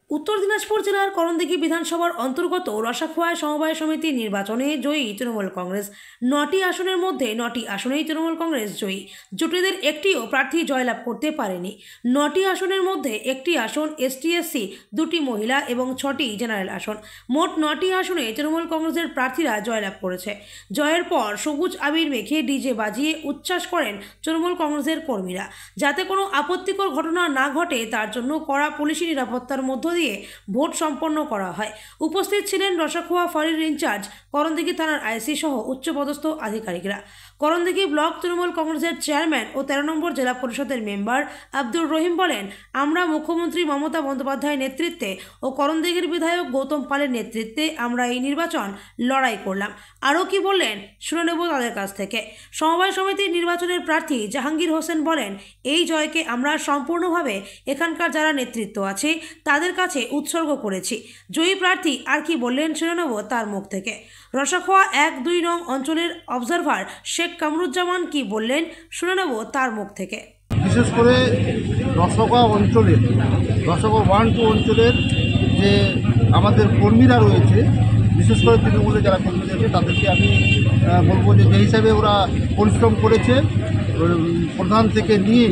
উত্তর দিনাজপুর জেলার করণদিঘি বিধানসভার অন্তর্গত রসাখোয়া সমবায় সমিতি নির্বাচনে জয়ী তৃণমূল কংগ্রেস। 9টি আসনের মধ্যে 9টি আসনেই তৃণমূল কংগ্রেস জয়ী। জোটেদের একটিও প্রার্থী জয়লাভ করতে পারেনি। 9টি আসনের মধ্যে 1টি আসন এসটি/এসসি, 2টি মহিলা এবং 6টি জেনারেল আসন। মোট 9টি আসনে তৃণমূল কংগ্রেসের প্রার্থীরা জয়লাভ করেছে। জয়ের পর সবুজ আবির মেখে ডিজে বাজিয়ে উচ্ছ্বাস করেন তৃণমূল কংগ্রেসের কর্মীরা। যাতে কোনো আপত্তিকর ঘটনা না ঘটে তার জন্য কড়া পুলিশি নিরাপত্তার মধ্য দিয়ে ভোট সম্পন্ন করা হয়। উপস্থিত ছিলেন রসাখোয়া ফাঁড়ির ইনচার্জ, করণদিঘি থানার আইসি সহ উচ্চপদস্থ আধিকারিকরা। করণদিঘি ব্লক তৃণমূল কংগ্রেসের চেয়ারম্যান ও 13 নম্বর জেলা পরিষদের মেম্বার আব্দুর রহিম বলেন, আমরা মুখ্যমন্ত্রী মমতা বন্দ্যোপাধ্যায়ের নেতৃত্বে ও করণদিঘির বিধায়ক গৌতম পালের নেতৃত্বে আমরা এই নির্বাচন লড়াই করলাম। আরও কি বললেন শুনে নেব তাদের কাছ থেকে। সমবায় সমিতির নির্বাচনের প্রার্থী জাহাঙ্গীর হোসেন বলেন, এই জয়কে আমরা সম্পূর্ণভাবে এখানকার যারা নেতৃত্ব আছে তাদের কাছে উৎসর্গ করেছি। জয়ী প্রার্থী আর কি বললেন শুনে নেব তার মুখ থেকে। রসাখোয়া 1-2 নং অঞ্চলের অবজারভার শেখ কামরুজ্জামান কি বললেন শুনে নেব তার মুখ থেকে। বিশেষ করে রসাখোয়া অঞ্চলের রসাখোয়া 1-2 অঞ্চলের যে আমাদের কর্মীরা রয়েছে, বিশেষ করে তৃণমূলের যারা কর্মী রয়েছে তাদেরকে আমি বলবো যে হিসাবে ওরা পরিশ্রম করেছে, প্রধান থেকে নিয়ে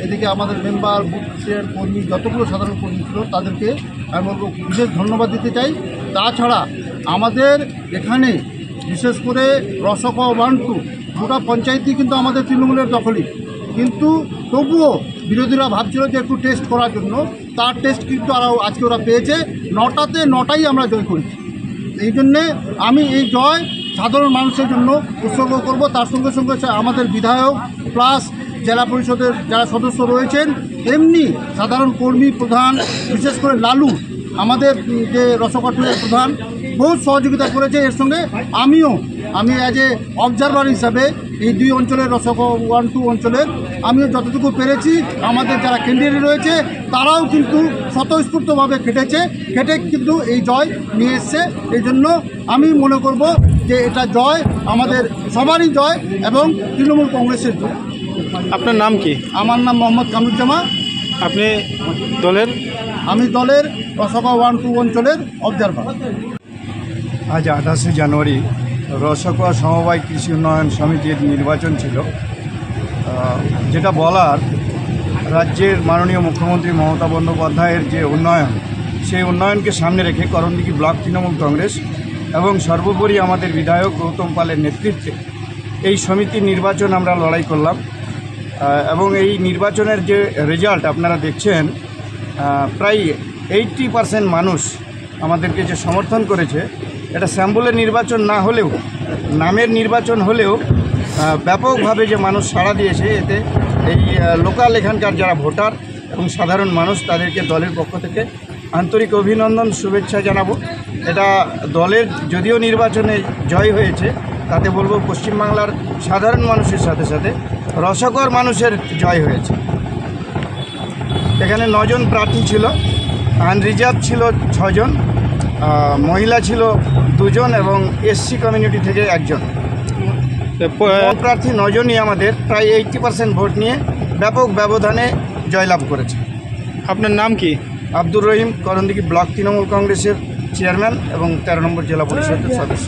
এদিকে আমাদের মেম্বার, বুথের কর্মী, যতগুলো সাধারণ কর্মী ছিল তাদেরকে আমি বলবো বিশেষ ধন্যবাদ দিতে চাই। তাছাড়া আমাদের এখানে বিশেষ করে রসাখোয়া 1-2 গোটা পঞ্চায়েতই কিন্তু আমাদের তৃণমূলের দখলই, কিন্তু তবুও বিরোধীরা ভাবছিল যে একটু টেস্ট করার জন্য, তার টেস্ট কিন্তু আজকে ওরা পেয়েছে। 9টাতে 9টাই আমরা জয় করেছি। এই জন্যে আমি এই জয় সাধারণ মানুষের জন্য উৎসর্গ করব। তার সঙ্গে সঙ্গে আমাদের বিধায়ক প্লাস জেলা পরিষদের যারা সদস্য রয়েছেন, এমনি সাধারণ কর্মী, প্রধান, বিশেষ করে লালু আমাদের যে রসাখোয়া প্রধান বহুত সহযোগিতা করেছে। এর সঙ্গে আমি অ্যাজ এ অবজারভার হিসাবে এই 2 অঞ্চলের রসাখোয়া 1-2 অঞ্চলের আমিও যতটুকু পেরেছি। আমাদের যারা ক্যান্ডিডেট রয়েছে তারাও কিন্তু স্বতঃস্ফূর্তভাবে খেটে কিন্তু এই জয় নিয়ে এসছে। এই জন্য আমি মনে করব যে এটা জয় আমাদের সবারই জয় এবং তৃণমূল কংগ্রেসের জয়। আপনার নাম কি? আমার নাম মোহাম্মদ কামরুজ্জামান। আপনি দলের? আমি দলের রসাখোয়া 1-2 অঞ্চলের অবজারভার। আজ 28শে জানুয়ারি রসাখোয়া সমবায় কৃষি উন্নয়ন সমিতির নির্বাচন ছিল। যেটা বলার, রাজ্যের মাননীয় মুখ্যমন্ত্রী মমতা বন্দ্যোপাধ্যায়ের যে উন্নয়ন, সেই উন্নয়নকে সামনে রেখে করণদিঘি ব্লক তৃণমূল কংগ্রেস এবং সর্বোপরি আমাদের বিধায়ক গৌতম পালের নেতৃত্বে এই সমিতির নির্বাচন আমরা লড়াই করলাম। এবং এই নির্বাচনের যে রেজাল্ট আপনারা দেখছেন, প্রায় 80% মানুষ আমাদেরকে যে সমর্থন করেছে, এটা স্যাম্পলের নির্বাচন না হলেও, নামের নির্বাচন হলেও ব্যাপকভাবে যে মানুষ সাড়া দিয়েছে, এতে এই লোকাল এখানকার যারা ভোটার এবং সাধারণ মানুষ তাদেরকে দলের পক্ষ থেকে আন্তরিক অভিনন্দন, শুভেচ্ছা জানাবো। এটা দলের যদিও নির্বাচনে জয় হয়েছে, তাতে বলবো পশ্চিমবাংলার সাধারণ মানুষের সাথে সাথে রসাখোয়ার মানুষের জয় হয়েছে। এখানে 9 জন প্রার্থী ছিল, আনরিজার্ভ ছিল 6 জন, মহিলা ছিল 2 জন এবং এসসি কমিউনিটি থেকে 1 জন। প্রার্থী 9 জনই আমাদের প্রায় 80% ভোট নিয়ে ব্যাপক ব্যবধানে জয়লাভ করেছে। আপনার নাম কি? আব্দুর রহিম, করণদিঘি ব্লক তৃণমূল কংগ্রেসের চেয়ারম্যান এবং 13 নম্বর জেলা পরিষদের সদস্য।